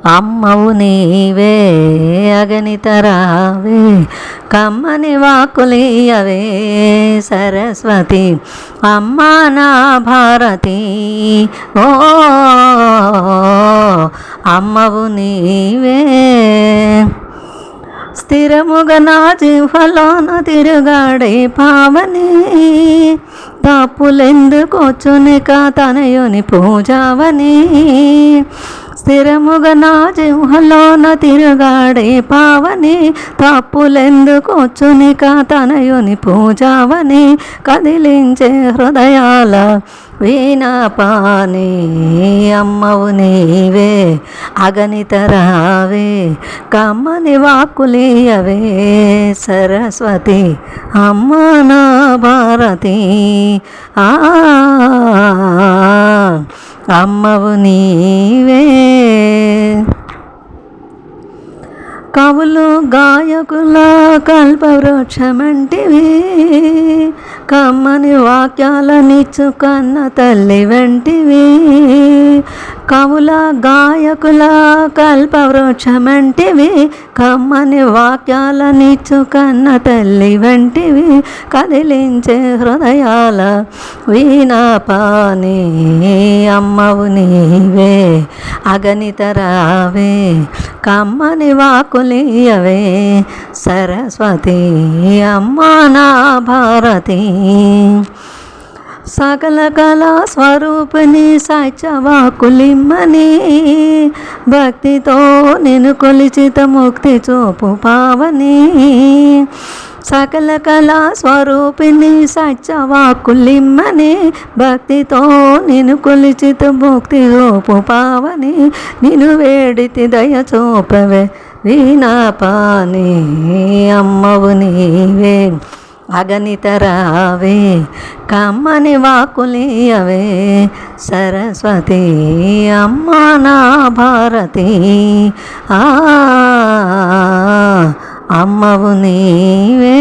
అమ్మవు నీవే అగనితరావే కమ్మని వాకులియవే సరస్వతి అమ్మా నా భారతి ఓ అమ్మవు నీవే స్థిరముగ నా జిహ్వలోన తిరుగాడే పావని తప్పులెందుకొచ్చునిక తనయుని పూజావని స్థిరముగ నా జిహ్వలోన తిరుగాడే పావని తప్పులెందుకొచ్చునిక తనయుని పూజావని కదిలించే హృదయాల వీణాపాని అమ్మవు నీవే అగనితరావే కమ్మని వాక్కులియవే సరస్వతి అమ్మ నా భారతి అమ్మవు నీవే కవులు గాయకుల కల్పవృక్షమంటివి కమ్మని వాక్యాలనిచ్చు కన్న తల్లి వంటివి కవుల గాయకుల కల్పవృక్షమంటివి కమ్మని వాక్యాలనిచ్చు కన్న తల్లి వంటివి కదిలించే హృదయాల వీణాపాని అమ్మవు నీవే అగనితరావే కమ్మని వాకులియవే సరస్వతి అమ్మా నా భారతి సకల కళా స్వరూపిణి సత్యవాకులిమ్మని భక్తితో నేను కొలిచిత ముక్తి చూపు పావని సకల కళా స్వరూపిణి సత్యవాకులిమ్మని భక్తితో నేను కొలిచిత ముక్తి చూపు పావని నిన్ను వేడితి దయ చూపవే వీణాపాని అమ్మవు నీవే అగనితరావే కమ్మని వాకులియవే సరస్వతి అమ్మా నా భారతి అమ్మవు నీవే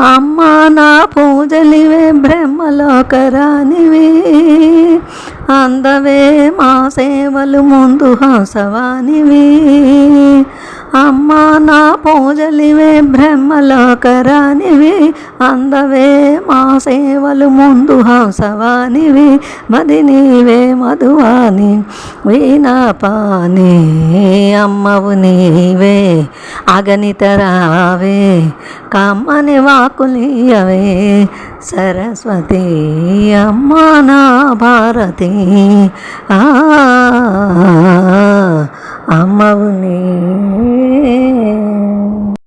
అమ్మా నా పూజలివే బ్రహ్మలోకరానివే అందవే మా సేవలు ముందు హంసవానివి అమ్మా నా పూజలివే బ్రహ్మలోకరానివి అందవే మా సేవలు ముందు హంసవానివి మది నీవే మధువాని వీణాపాని అమ్మవు నీవే అగనితరావే కమ్మని వాకులియవే సరస్వతి అమ్మా నా భారతి అమ్మవు నీవే